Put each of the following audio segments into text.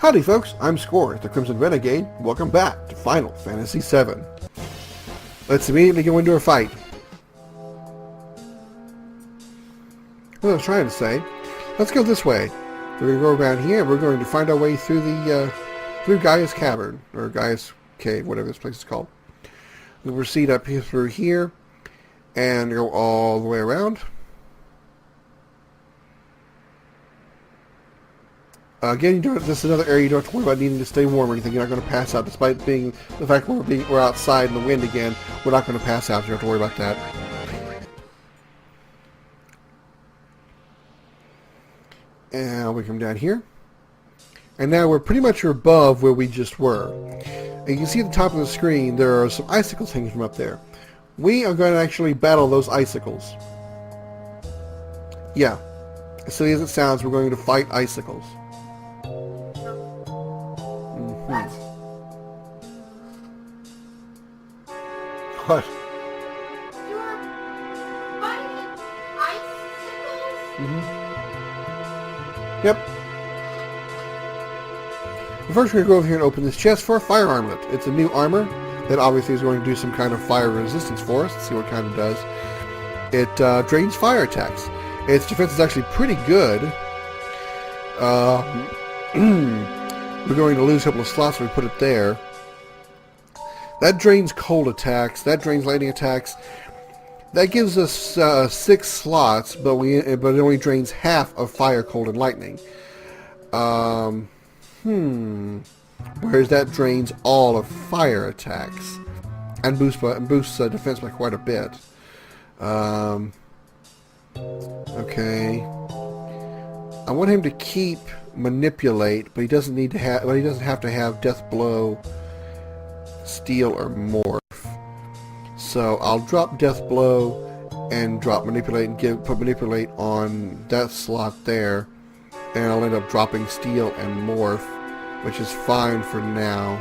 Howdy folks, I'm Scoryth, the Crimson Renegade. Welcome back to Final Fantasy VII. Let's immediately go into a fight. What I was trying to say, let's go this way. We're going to go around here and we're going to find our way through the through Gaia's Cavern, or Gaia's Cave, whatever this place is called. We'll proceed up here through here and go all the way around. Again, this is another area you don't have to worry about needing to stay warm or anything. You're not going to pass out, despite being the fact we're outside in the wind again. We're not going to pass out. You don't have to worry about that. And we come down here, and now we're pretty much above where we just were. And you can see at the top of the screen there are some icicles hanging from up there. We are going to actually battle those icicles. Yeah, as silly as it sounds, we're going to fight icicles. What? You're fighting icicles? Yep. But first we're going to go over here and open this chest for a fire armlet. It's a new armor that obviously is going to do some kind of fire resistance for us. Let's see what kind it does. It drains fire attacks. Its defense is actually pretty good. We're going to lose a couple of slots if we put it there. That drains cold attacks. That drains lightning attacks. That gives us 6 slots, but it only drains half of fire, cold, and lightning. Whereas that drains all of fire attacks and boosts defense by quite a bit. Okay. I want him to keep manipulate, but he doesn't need to have. But he doesn't have to have death blow, steal, or morph. So I'll drop death blow and drop manipulate and put manipulate on that slot there, and I'll end up dropping steal and morph, which is fine for now.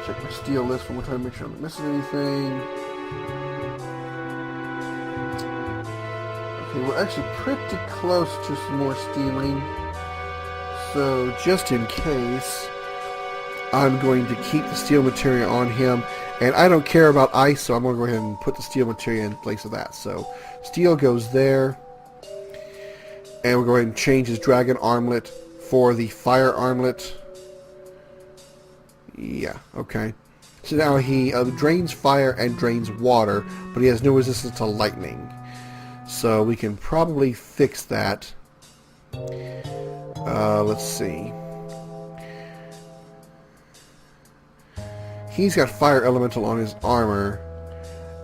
Check my steal list one more time, make sure I'm not missing anything. Okay, we're actually pretty close to some more stealing. So, just in case, I'm going to keep the steel materia on him. And I don't care about ice, so I'm going to go ahead and put the steel materia in place of that. So, steel goes there. And we'll go ahead and change his dragon armlet for the fire armlet. Yeah, okay. So now he drains fire and drains water, but he has no resistance to lightning. So we can probably fix that. Let's see. He's got fire elemental on his armor,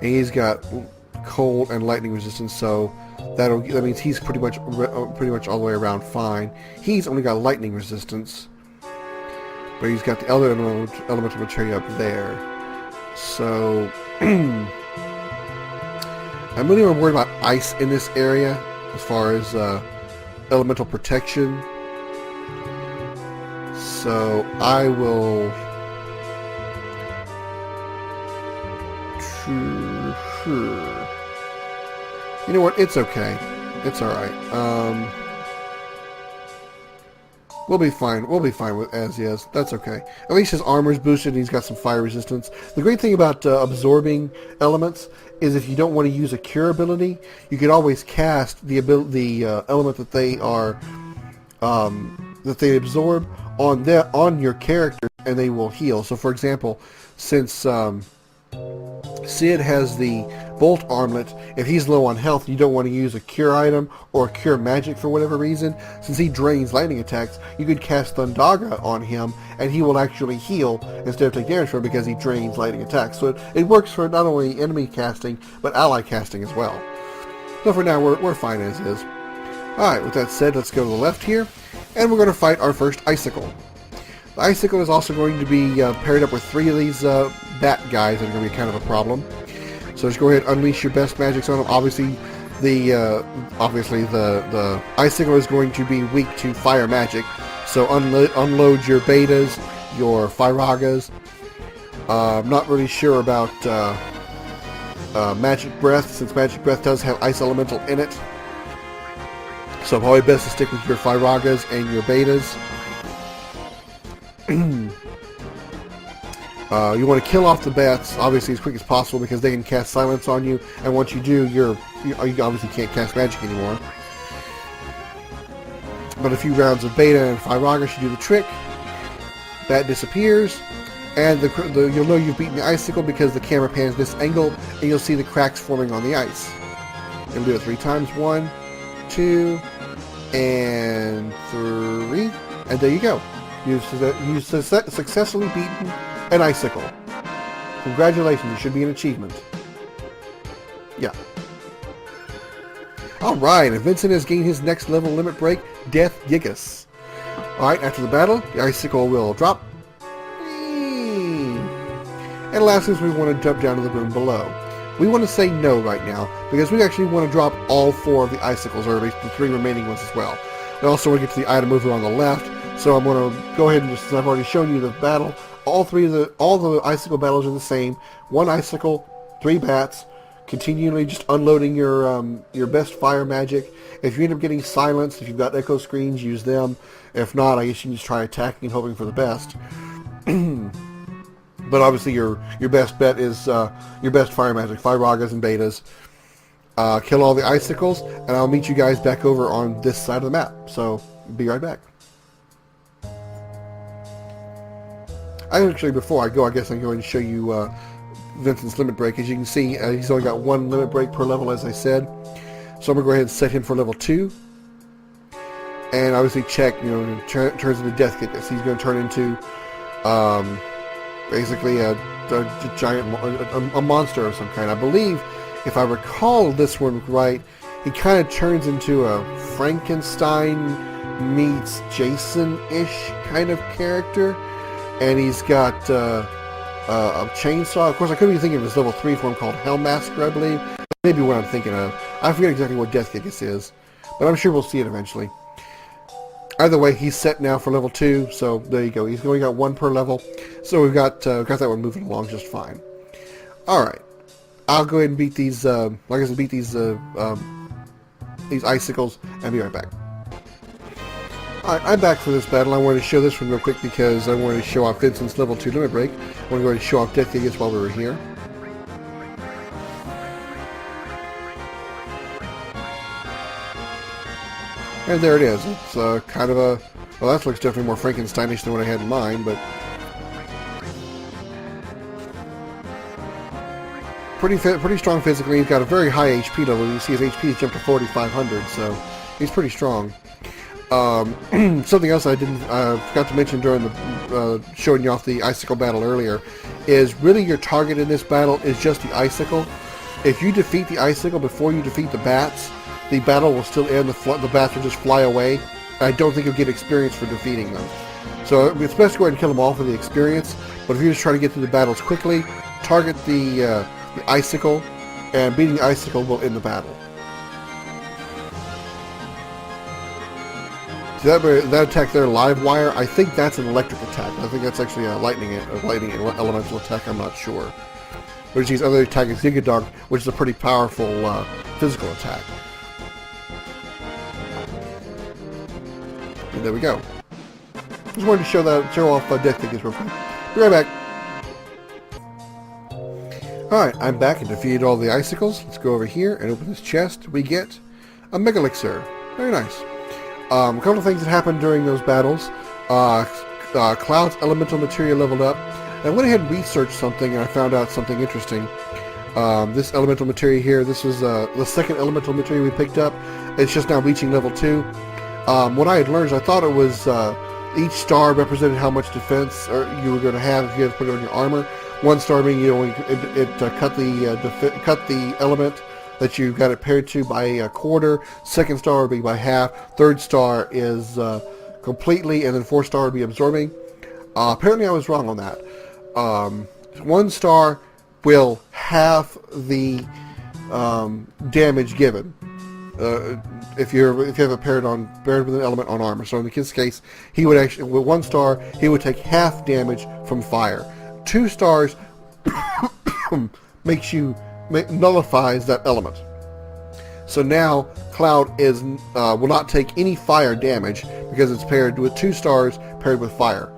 and he's got cold and lightning resistance. So that means he's pretty much all the way around fine. He's only got lightning resistance, but he's got the other elemental material up there. So I'm really more worried about ice in this area as far as elemental protection. So I will... You know what? It's okay. It's alright. We'll be fine. We'll be fine with as is. That's okay. At least his armor's boosted and he's got some fire resistance. The great thing about absorbing elements is if you don't want to use a cure ability, you can always cast the element that they are that they absorb on your character, and they will heal. So, for example, since Sid has the Bolt Armlet, if he's low on health, you don't want to use a cure item or a cure magic for whatever reason, since he drains lightning attacks, you could cast Thundaga on him, and he will actually heal instead of take damage from it because he drains lightning attacks. So it works for not only enemy casting, but ally casting as well. So for now, we're fine as is. Alright, with that said, let's go to the left here, and we're going to fight our first Icicle. The Icicle is also going to be paired up with 3 of these bat guys that are going to be kind of a problem. So just go ahead and unleash your best magics on them. Obviously, the Icicle is going to be weak to fire magic. So unload your betas, your Firagas. I'm not really sure about Magic Breath, since Magic Breath does have Ice Elemental in it. So probably best to stick with your Firagas and your Betas. You want to kill off the bats, obviously, as quick as possible because they can cast silence on you, and once you do, you obviously can't cast magic anymore. But a few rounds of Beta and Firaga should do the trick. Bat disappears, and you'll know you've beaten the icicle because the camera pans this angle, and you'll see the cracks forming on the ice. You'll do it 3 times. 1, 2, and 3, and there you go. You've successfully beaten an icicle. Congratulations, it should be an achievement. Yeah. Alright, and Vincent has gained his next level limit break, Death Gigas. Alright, after the battle, the icicle will drop. And lastly, we want to jump down to the room below. We want to say no right now, because we actually want to drop all 4 of the icicles, or at least the 3 remaining ones as well. We also want to get to the item over on the left, so I'm going to go ahead and just, since I've already shown you the battle, all the icicle battles are the same. 1 icicle, 3 bats, continually just unloading your best fire magic. If you end up getting silenced, if you've got echo screens, use them. If not, I guess you can just try attacking and hoping for the best. But obviously your best bet is your best fire magic, Firagas and Betas. Kill all the icicles, and I'll meet you guys back over on this side of the map. So, be right back. Actually, before I go, I guess I'm going to show you Vincent's limit break. As you can see, he's only got 1 limit break per level, as I said. So I'm going to go ahead and set him for level 2. And obviously check, turns into Death Gigas. He's going to turn into basically a giant, a monster of some kind. I believe, if I recall this one right, he kind of turns into a Frankenstein meets Jason-ish kind of character. And he's got a chainsaw. Of course, I could be thinking of his level 3 form called Hellmaster, I believe. Maybe what I'm thinking of. I forget exactly what Death Gigas is, but I'm sure we'll see it eventually. Either way, he's set now for level 2, so there you go. He's only got 1 per level, so we've got that one moving along just fine. Alright, I'll go ahead and beat these, beat these icicles, and be right back. Alright, I'm back for this battle. I wanted to show this one real quick because I wanted to show off Vincent's level 2 limit break. I want to go ahead and show off Death Gigas while we were here. And there it is. It's kind of a... Well, that looks definitely more Frankensteinish than what I had in mind, but... Pretty strong physically. He's got a very high HP level. You see his HP has jumped to 4,500, so he's pretty strong. Something else I forgot to mention during the showing you off the icicle battle earlier is really your target in this battle is just the icicle. If you defeat the icicle before you defeat the bats, the battle will still end. The bats will just fly away. I don't think you'll get experience for defeating them. So it's best to go ahead and kill them all for the experience. But if you're just trying to get through the battles quickly, target the icicle, and beating the icicle will end the battle. So that attack there, Live Wire, I think that's an electric attack. I think that's actually a lightning elemental attack, I'm not sure. Whereas his other attack is Giga Dart, which is a pretty powerful physical attack. And there we go. Just wanted to show off Death Gigas real quick. Be right back. Alright, I'm back and defeated all the icicles. Let's go over here and open this chest. We get a Mega Elixir. Very nice. A couple of things that happened during those battles. Cloud's elemental material leveled up. I went ahead and researched something and I found out something interesting. This elemental material here, this was the second elemental material we picked up. It's just now reaching level 2. What I had learned is I thought it was each star represented how much defense you were going to have if you had to put it on your armor. 1 star being it cut the element that you got it paired to by a quarter. 2nd star would be by half. 3rd star is completely, and then 4th star would be absorbing. Apparently I was wrong on that. 1 star will half the damage given if you have it paired with an element on armor. So in his case, he would actually, with 1 star, he would take half damage from fire. 2 stars nullifies that element. So now Cloud is will not take any fire damage because it's paired with 2 stars paired with fire.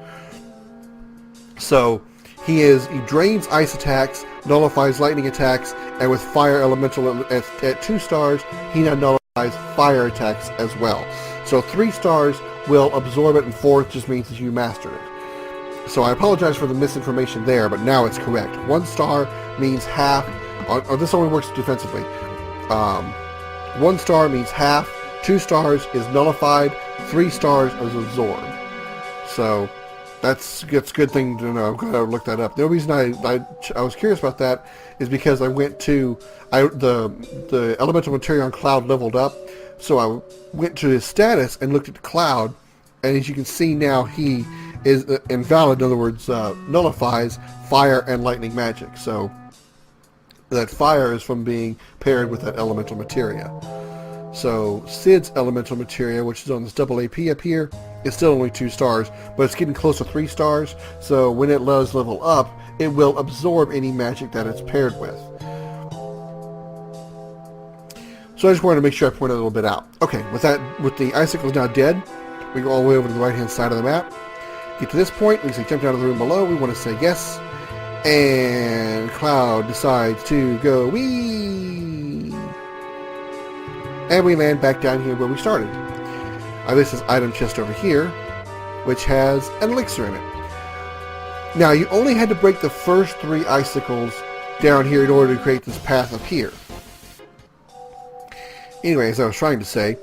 So he drains ice attacks, nullifies lightning attacks, and with fire elemental at 2 stars, he now nullifies fire attacks as well. So 3 stars will absorb it, and 4 just means that you mastered it. So I apologize for the misinformation there, but now it's correct. 1 star means half, or this only works defensively. 1 star means half, 2 stars is nullified, 3 stars is absorbed. So that's a good thing to know. I'm glad I looked that up. The only reason I was curious about that is because I went to the elemental material on Cloud leveled up, so I went to his status and looked at Cloud, and as you can see now, he is invalid. In other words, nullifies fire and lightning magic. So that fire is from being paired with that elemental materia. So Sid's elemental materia, which is on this double AP up here, is still only 2 stars, but it's getting close to 3 stars. So when it does level up, it will absorb any magic that it's paired with. So I just wanted to make sure I pointed a little bit out. Okay, with the icicles now dead, we go all the way over to the right-hand side of the map. Get to this point, we say jump down to the room below. We want to say yes, and Cloud decides to go wee, and we land back down here where we started. This is item chest over here, which has an elixir in it. Now, you only had to break the first 3 icicles down here in order to create this path up here. Anyway, as I was trying to say,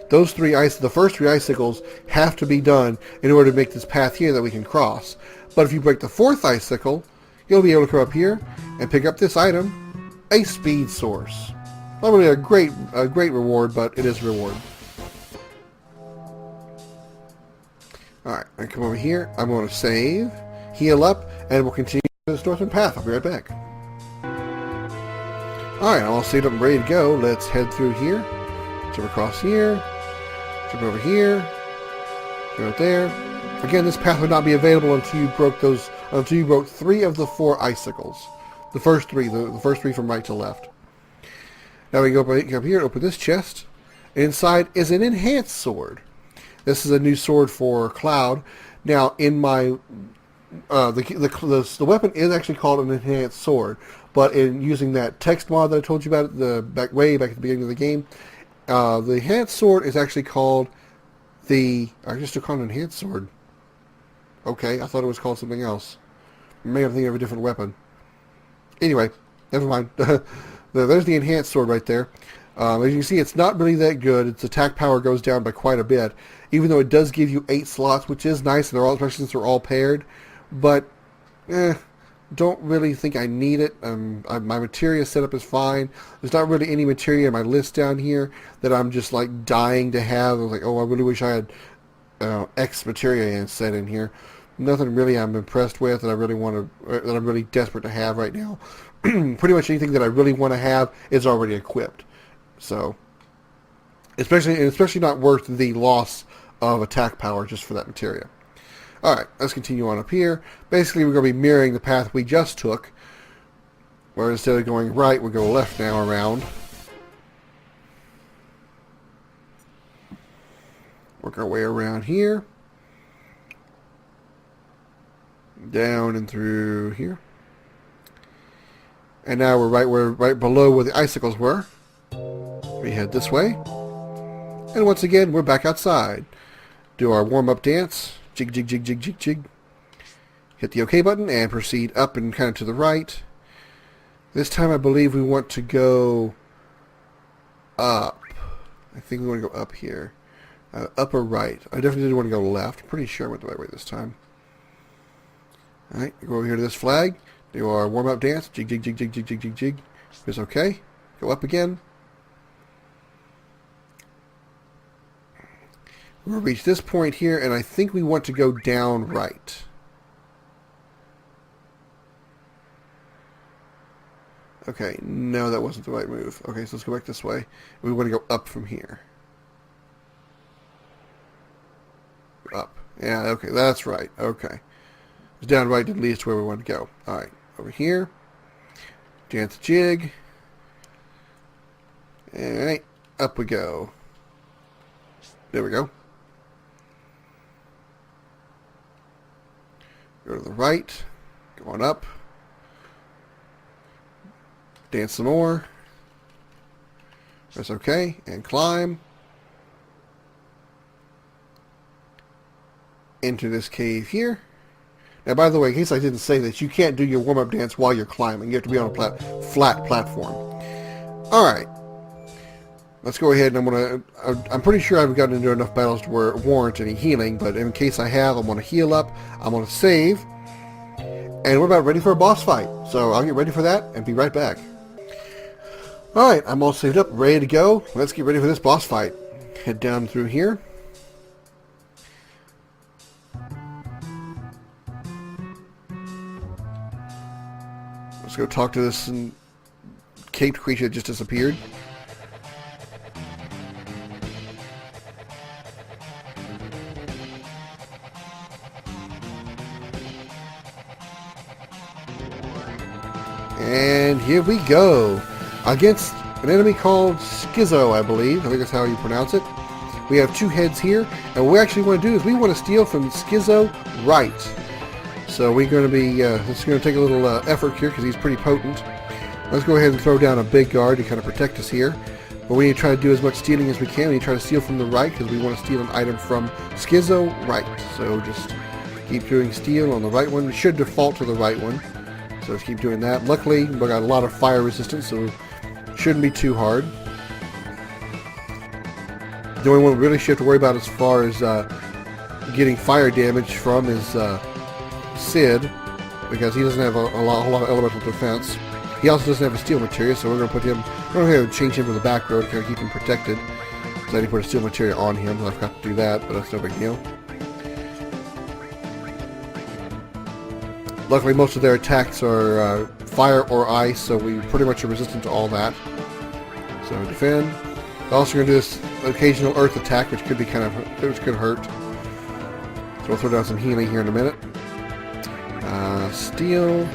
the first 3 icicles have to be done in order to make this path here that we can cross. But if you break the 4th icicle, you'll be able to come up here and pick up this item, a speed source. Not really a great reward, but it is a reward. Alright, I come over here, I'm going to save, heal up, and we'll continue this northern path. I'll be right back. Alright, I'm all saved up and ready to go. Let's head through here, jump across here, jump over here, go out there. Again, this path would not be available until you broke 3 of the 4 icicles. The first 3, the first 3 from right to left. Now we go up here, open this chest. Inside is an enhanced sword. This is a new sword for Cloud. Now, in my the weapon is actually called an enhanced sword, but in using that text mod that I told you about way back at the beginning of the game, the enhanced sword is actually called I just called an enhanced sword. Okay, I thought it was called something else. Maybe I'm thinking of a different weapon. Anyway, never mind. There's the enhanced sword right there. As you can see, it's not really that good. Its attack power goes down by quite a bit, even though it does give you 8 slots, which is nice, and especially since they're all paired. But, don't really think I need it. My materia setup is fine. There's not really any materia in my list down here that I'm just like dying to have. I was like, oh, I really wish I had X materia set in here. Nothing really I'm impressed with that I really want to, that I'm really desperate to have right now. Pretty much anything that I really want to have is already equipped. So, especially not worth the loss of attack power just for that materia. Alright, let's continue on up here. Basically, we're going to be mirroring the path we just took, where instead of going right, we go left now around. Work our way around here. Down and through here. And now we're right below where the icicles were. We head this way. And once again, we're back outside. Do our warm-up dance. Jig, jig, jig, jig, jig, jig. Hit the OK button and proceed up and kind of to the right. This time I believe we want to go up. I think we want to go up here. Up or right. I definitely didn't want to go left. I'm pretty sure I went the right way this time. Alright, go over here to this flag. Do our warm-up dance. Jig, jig, jig, jig, jig, jig, jig, jig. It's okay. Go up again. We'll reach this point here, and I think we want to go down right. Okay, no, that wasn't the right move. Okay, so let's go back this way. We want to go up from here. Up. Yeah, okay, that's right. Okay. It's down right at least where we want to go. Alright, over here. Dance jig. Alright. Up we go. There we go. Go to the right. Going up. Dance some more. That's okay. And climb. Into this cave here. Now, by the way, in case I didn't say this, you can't do your warm-up dance while you're climbing. You have to be on a flat platform. Alright. Let's go ahead and I'm pretty sure I've gotten into enough battles to where it warrants any healing, but in case I have, I'm going to heal up, I'm going to save, and we're about ready for a boss fight. So I'll get ready for that and be right back. Alright, I'm all saved up, ready to go. Let's get ready for this boss fight. Head down through here. Let's go talk to this caped creature that just disappeared. And here we go. Against an enemy called Schizo, I believe. I think that's how you pronounce it. We have two heads here. And what we actually want to do is we want to steal from Schizo right. So we're going to be, it's going to take a little effort here because he's pretty potent. Let's go ahead and throw down a big guard to kind of protect us here. But we need to try to do as much stealing as we can. We need to try to steal from the right because we want to steal an item from Schizo right. So just keep doing steal on the right one. We should default to the right one. So let's keep doing that. Luckily, we got a lot of fire resistance, so it shouldn't be too hard. The only one we really should have to worry about as far as getting fire damage from is Sid, because he doesn't have a whole lot of elemental defense. He also doesn't have a steel material, so we're going to put him, we're going to change him to the back row to kind of keep him protected. So I need to put a steel material on him, and I forgot to do that, but that's no big deal. Luckily, most of their attacks are fire or ice, so we pretty much are resistant to all that. So defend. We're also going to do this occasional earth attack, which could be kind of, which could hurt. So we'll throw down some healing here in a minute. Steal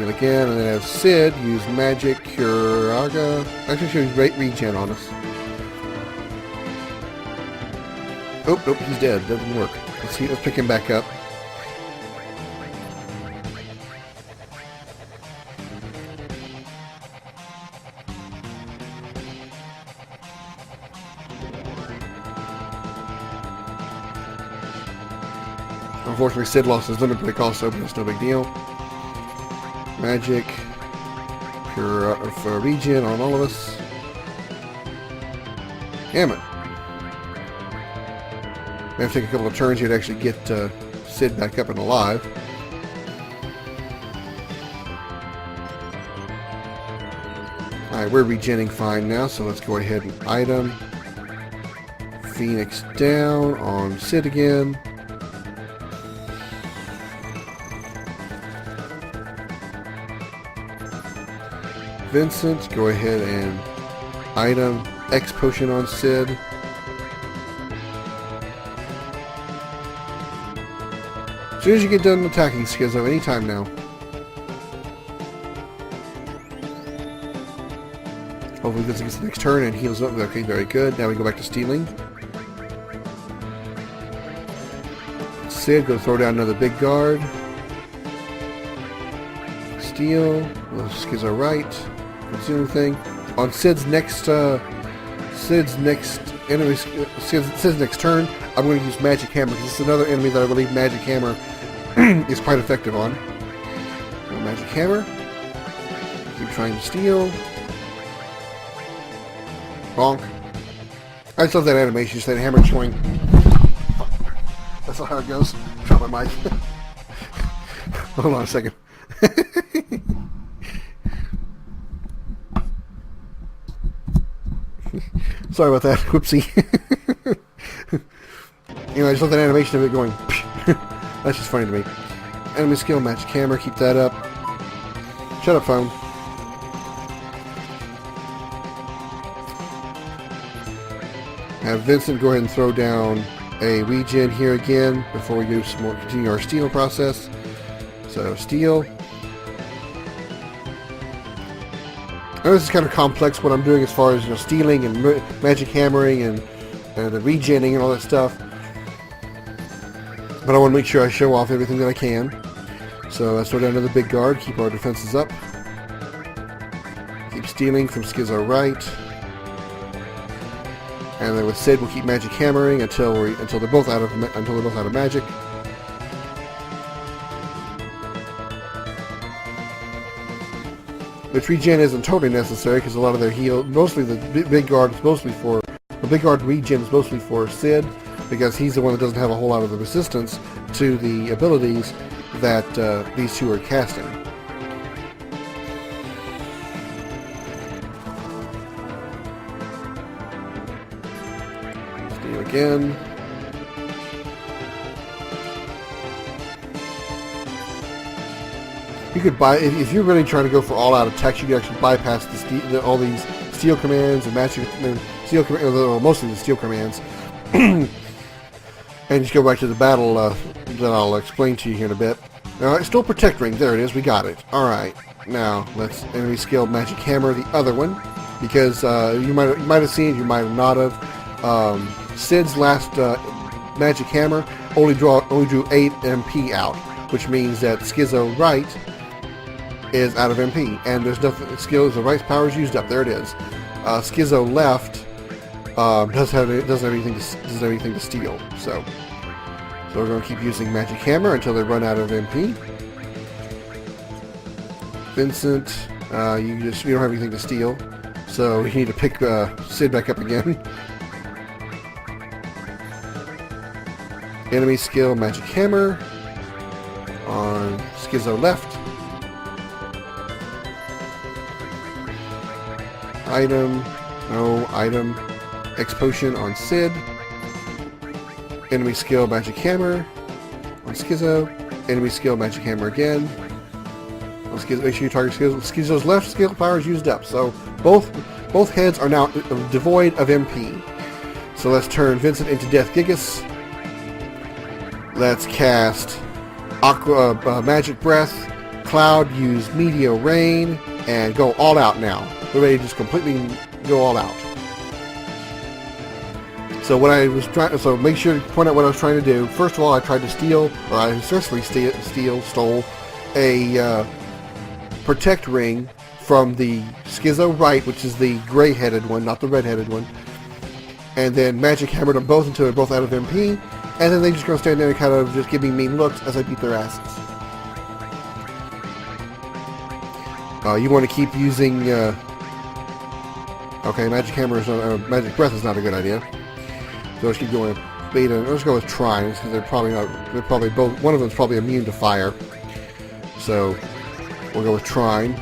again, and then have Sid use magic, Curaga. Actually, she'll use regen on us. Oh, nope, he's dead. Doesn't work. Let's pick him back up. Unfortunately, Sid lost his limit break also, but it's no big deal. Magic. Pure for regen on all of us. Damn it. We have to take a couple of turns here to actually get Sid back up and alive. Alright, we're regenning fine now, so let's go ahead and item. Phoenix down on Sid again. Vincent, go ahead and item X potion on Sid. As soon as you get done attacking Schizo, anytime now. Hopefully Vincent gets the next turn and heals up. Okay, very good. Now we go back to stealing. Sid, go throw down another big guard. Steal. Schizo right. That's the only thing. On Sid's next enemy, Sid's next turn, I'm going to use Magic Hammer because this is another enemy that I believe Magic Hammer is quite effective on. So Magic Hammer. Keep trying to steal. Bonk. I just love that animation, just that hammer swing. That's not how it goes. Drop my mic. Hold on a second. Sorry about that. Whoopsie. Anyway, I just love that animation of it going. That's just funny to me. Enemy skill, Magic Hammer. Keep that up. Shut up, phone. Have Vincent go ahead and throw down a regen here again before we do some more, continue our steal process. So steal. Now this is kind of complex what I'm doing as far as stealing and magic hammering and the regenning and all that stuff. But I want to make sure I show off everything that I can. So let's throw down another big guard, keep our defenses up. Keep stealing from Schizo right. And then with Sid we'll keep magic hammering until they're both out of magic. Which regen isn't totally necessary because a lot of their heal, mostly the big guard regen is mostly for Sid, because he's the one that doesn't have a whole lot of the resistance to the abilities that these two are casting. Steal again. You could if you're really trying to go for all-out attacks, you could actually bypass all these steel commands and magic mostly the steel commands, and just go back to the battle that I'll explain to you here in a bit. All right, still protect ring. There it is. We got it. All right. Now let's enemy skill magic hammer the other one, because you might have seen it, you might have not have. Sid's last magic hammer only drew 8 MP out, which means that Schizo right is out of MP, and there's nothing. The right's power is used up. There it is. Schizo left doesn't have anything to steal. So we're going to keep using magic hammer until they run out of MP. Vincent, you don't have anything to steal, so you need to pick Sid back up again. Enemy skill magic hammer on Schizo left. Item, no item. X potion on Sid. Enemy skill magic hammer on Schizo. Enemy skill magic hammer again. On Schizo, make sure you target Schizo. Schizo's left skill power is used up, so both heads are now devoid of MP. So let's turn Vincent into Death Gigas. Let's cast Magic Breath. Cloud, use Meteor Rain, and go all out now. We're ready to just completely go all out. So make sure to point out what I was trying to do. First of all, I tried to steal, or I successfully stole a protect ring from the Schizo right, which is the gray-headed one, not the red-headed one. And then magic hammered them both until they're both out of MP. And then they just gonna stand there and kind of just give me mean looks as I beat their asses. You want to keep using. Okay, magic hammer is magic breath is not a good idea. So let's keep going with beta. Let's go with trying because they're probably not. They're probably both. One of them is probably immune to fire. So we'll go with trying.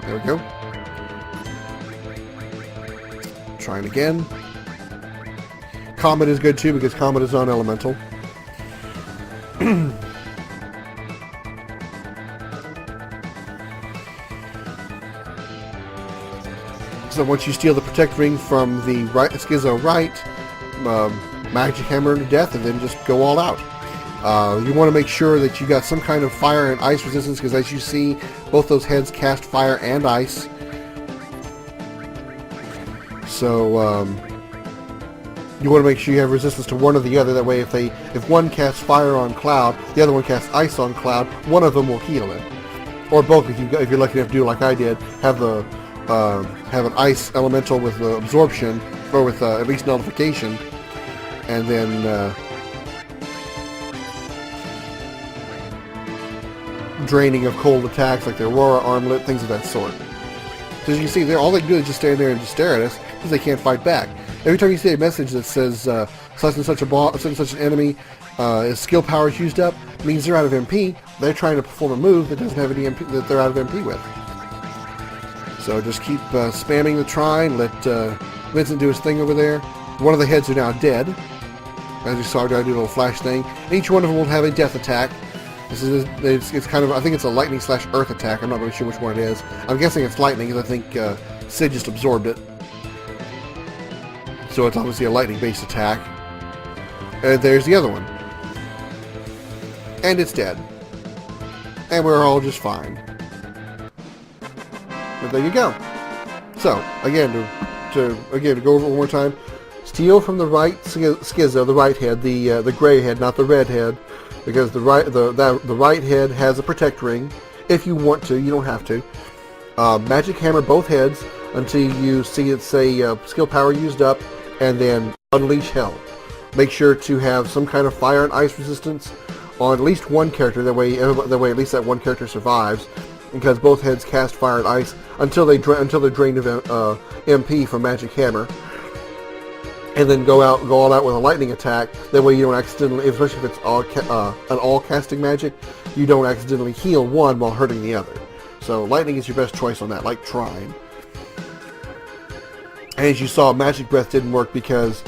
There we go. Trying again. Comet is good too because Comet is on elemental. So once you steal the protect ring from the Schizo right, magic hammer to death, and then just go all out. You want to make sure that you got some kind of fire and ice resistance, because as you see, both those heads cast fire and ice. So you want to make sure you have resistance to one or the other. That way, if one casts fire on Cloud, the other one casts ice on Cloud, one of them will heal it, or both. If you're lucky enough to do like I did, have an ice elemental with absorption, or with at least nullification, and then draining of cold attacks like the Aurora Armlet, things of that sort. So as you see, all they do is just stand there and just stare at us because they can't fight back. Every time you see a message that says such and such an enemy his skill power is used up, it means they're out of MP. They're trying to perform a move that doesn't have any MP that they're out of MP with. So just keep spamming the trine, let Vincent do his thing over there. One of the heads are now dead. As you saw, I do a little flash thing. Each one of them will have a death attack. It's kind of, I think it's a lightning / earth attack. I'm not really sure which one it is. I'm guessing it's lightning because I think Sid just absorbed it. So it's obviously a lightning-based attack. And there's the other one. And it's dead. And we're all just fine. But there you go. So, again, to go over it one more time, steal from the right Schizo, the right head, the gray head, not the red head, because the right head has a protect ring. If you want to, you don't have to. Magic hammer both heads until you see it say skill power used up, and then unleash hell. Make sure to have some kind of fire and ice resistance on at least one character. That way at least that one character survives, because both heads cast fire and ice until they're drained of MP from magic hammer. And then go all out with a lightning attack. That way you don't accidentally, especially if it's an all casting magic, you don't accidentally heal one while hurting the other. So lightning is your best choice on that, like Trine. And as you saw, Magic Breath didn't work because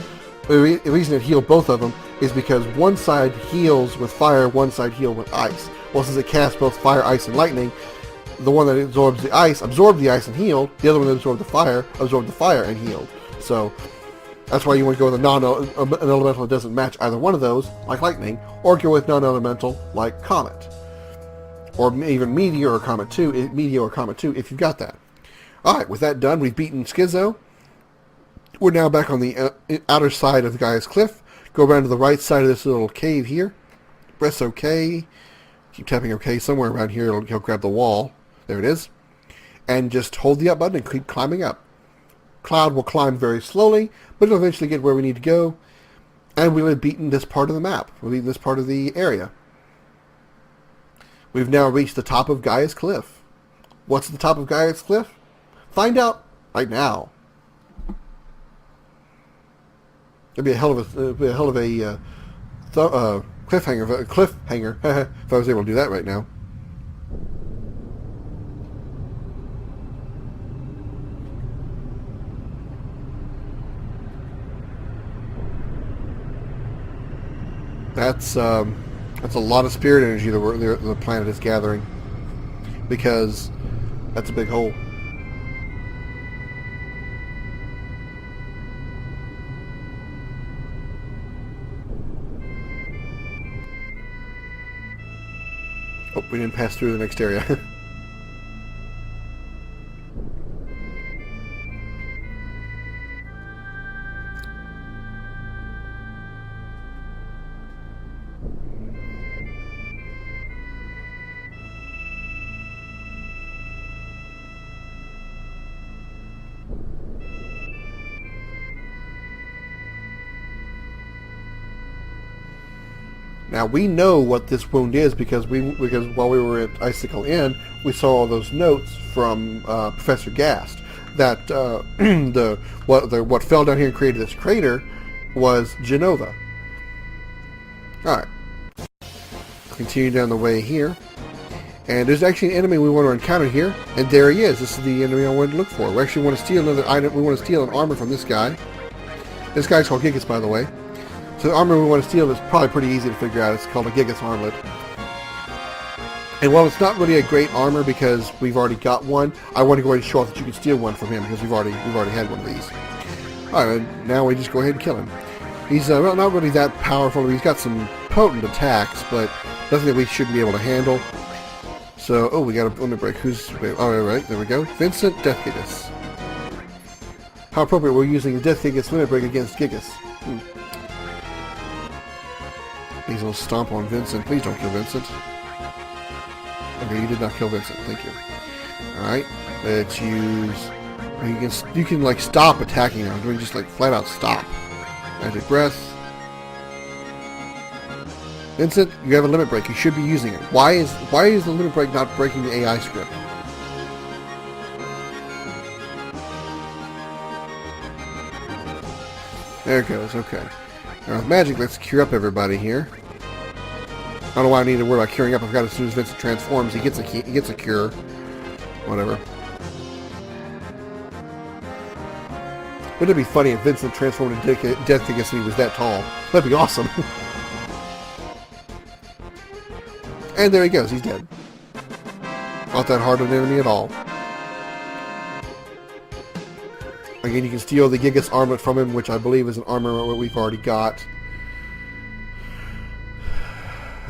the reason it healed both of them is because one side heals with fire, one side heals with ice. Well, since it casts both fire, ice, and lightning, the one that absorbed the ice and healed. The other one that absorbed the fire and healed. So that's why you want to go with an elemental that doesn't match either one of those, like lightning, or go with non-elemental like comet, or even meteor or comet 2. If you've got that. All right, with that done, we've beaten Schizo. We're now back on the outer side of the Gaia's Cliff. Go around to the right side of this little cave here. Press OK. Keep tapping OK. Somewhere around here, he'll grab the wall. There it is. And just hold the up button and keep climbing up. Cloud will climb very slowly, but it'll eventually get where we need to go. And we'll have beaten this part of the map. We've beaten this part of the area. We've now reached the top of Gaia's Cliff. What's at the top of Gaia's Cliff? Find out right now. It'd be a hell of a cliffhanger if I was able to do that right now. That's a lot of spirit energy the planet is gathering, because that's a big hole. Oh, we didn't pass through the next area. Now we know what this wound is because while we were at Icicle Inn, we saw all those notes from Professor Gast that what fell down here and created this crater was Genova. All right, continue down the way here, and there's actually an enemy we want to encounter here, and there he is. This is the enemy I wanted to look for. We actually want to steal another item. We want to steal an armor from this guy. This guy's called Gigas, by the way. So the armor we want to steal is probably pretty easy to figure out. It's called a Gigas armlet. And while it's not really a great armor because we've already got one, I want to go ahead and show off that you can steal one from him because we've already had one of these. Alright, now we just go ahead and kill him. He's not really that powerful. He's got some potent attacks, but nothing that we shouldn't be able to handle. So, we got a limit break. Alright, there we go. Vincent, Death Gigas. How appropriate we're using the Death Gigas limit break against Gigas. Please don't stomp on Vincent. Please don't kill Vincent. Okay, you did not kill Vincent. Thank you. Alright, let's use... You can like stop attacking him. Doing just like flat out stop. Magic Breath. Vincent, you have a limit break. You should be using it. Why is the limit break not breaking the AI script? There it goes. Okay. Now with magic, let's cure up everybody here. I don't know why I need to worry about curing up. I've got as soon as Vincent transforms, he gets a cure. Whatever. Wouldn't it be funny if Vincent transformed into Death Gigas and he was that tall? That'd be awesome. And there he goes. He's dead. Not that hard of an enemy at all. Again, you can steal the Gigas armlet from him, which I believe is an armor we've already got.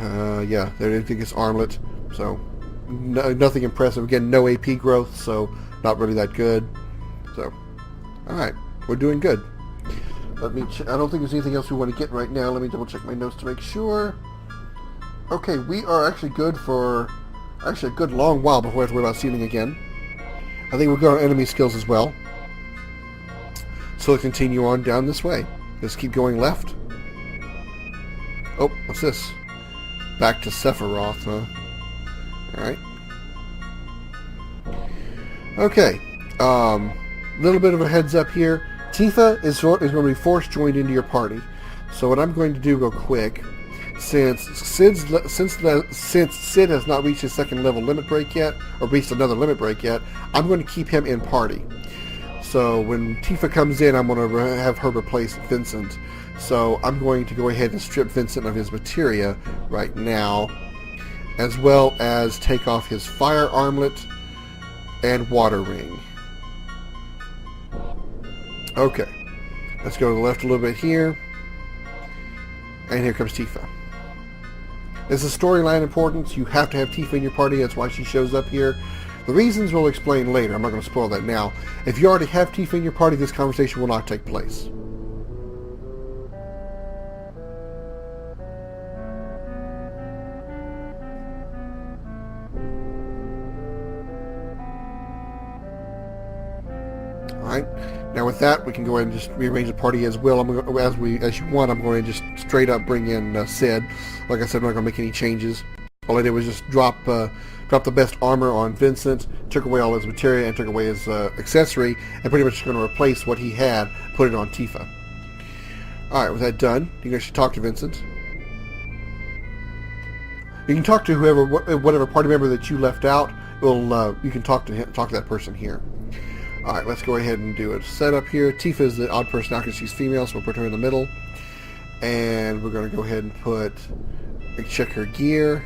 Yeah, there is Gigas armlet. So, nothing impressive. Again, no AP growth, so not really that good. So, alright, we're doing good. Let me I don't think there's anything else we want to get right now. Let me double check my notes to make sure. Okay, we are actually good for actually a good long while before we have to worry about sealing again. I think we're good on enemy skills as well. So we'll continue on down this way. Just keep going left. Oh, what's this? Back to Sephiroth, huh? Alright. Okay. Little bit of a heads up here. Tifa is going to be force joined into your party. So what I'm going to do real quick, since Sid has not reached his second level limit break yet, or reached another limit break yet, I'm going to keep him in party. So when Tifa comes in, I'm going to have her replace Vincent. So I'm going to go ahead and strip Vincent of his materia right now, as well as take off his fire armlet and water ring. Okay, let's go to the left a little bit here, and here comes Tifa. This is storyline importance. You have to have Tifa in your party. That's why she shows up here. The reasons we'll explain later. I'm not going to spoil that now. If you already have Tifa in your party, this conversation will not take place. Alright, now with that, we can go ahead and just rearrange the party as well. As you want, I'm going to just straight up bring in Sid. Like I said, I'm not going to make any changes. All I did was just drop the best armor on Vincent, took away all his materia, and took away his accessory, and pretty much going to replace what he had, put it on Tifa. Alright, with that done, you can actually talk to Vincent. You can talk to whatever party member that you left out. You can talk to that person here. Alright, let's go ahead and do a setup here. Tifa is the odd person out because she's female, so we'll put her in the middle. And we're going to go ahead and check her gear.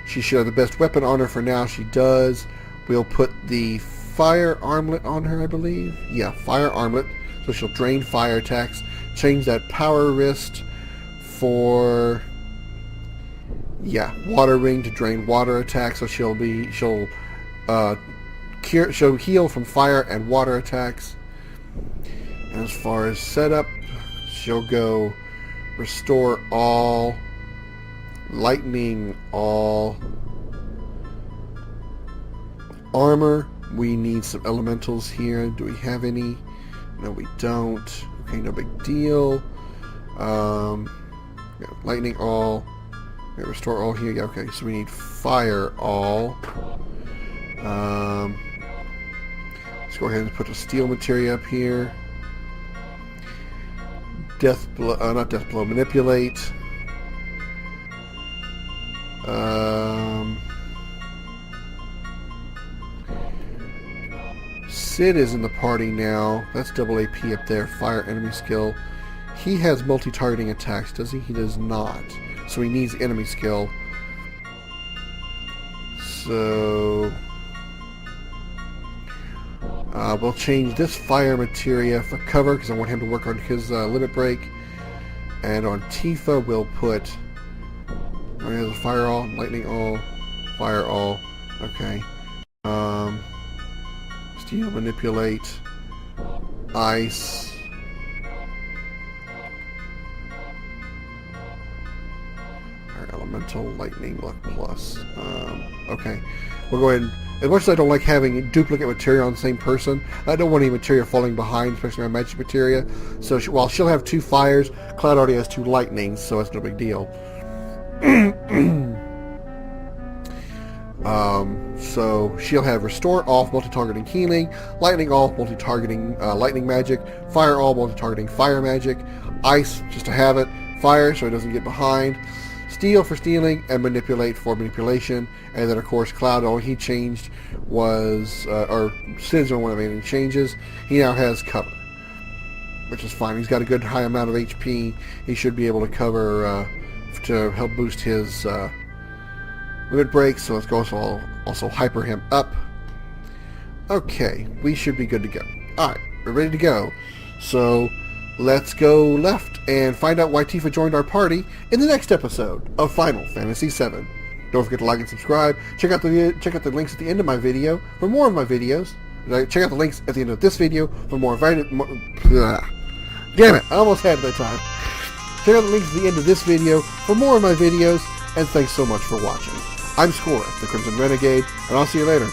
She should have the best weapon on her for now. She does. We'll put the fire armlet on her, I believe. Yeah, fire armlet. So she'll drain fire attacks. Change that power wrist for... yeah, water ring to drain water attacks. So she'll heal from fire and water attacks. And as far as setup, she'll go restore all, lightning all, armor. We need some elementals here. Do we have any? No, we don't. Okay, no big deal. Yeah, lightning all. Yeah, restore all here. Yeah, okay, so we need fire all. Let's go ahead and put the steel materia up here. Manipulate. Sid is in the party now. That's double AP up there. Fire enemy skill. He has multi-targeting attacks, does he? He does not. So he needs enemy skill. So... we'll change this fire materia for cover because I want him to work on his limit break. And on Tifa, we'll put... oh, he has a fire all, lightning all, fire all. Okay. Steel, manipulate, ice. Fire elemental, lightning, luck plus. Okay. We'll go ahead and... as much as I don't like having duplicate materia on the same person, I don't want any materia falling behind, especially my magic materia. So while she'll have 2 fires, Cloud already has 2 lightnings, so it's no big deal. So she'll have restore off, multi-targeting healing, lightning off, multi-targeting lightning magic, fire all, multi-targeting fire magic, ice just to have it, fire so it doesn't get behind, steel for stealing, and manipulate for manipulation. And then of course Cloud, all he changed was, or Sid's the one that made any changes. He now has cover, which is fine. He's got a good high amount of HP. He should be able to cover to help boost his limit break. So let's go also hyper him up. Okay, we should be good to go. Alright, we're ready to go. So let's go left and find out why Tifa joined our party in the next episode of Final Fantasy VII. Don't forget to like and subscribe. Check out the links at the end of my video for more of my videos. Check out the links at the end of this video for more Damn it, I almost had it that time. Check out the links at the end of this video for more of my videos, and thanks so much for watching. I'm Scoryth, the Crimson Renegade, and I'll see you later.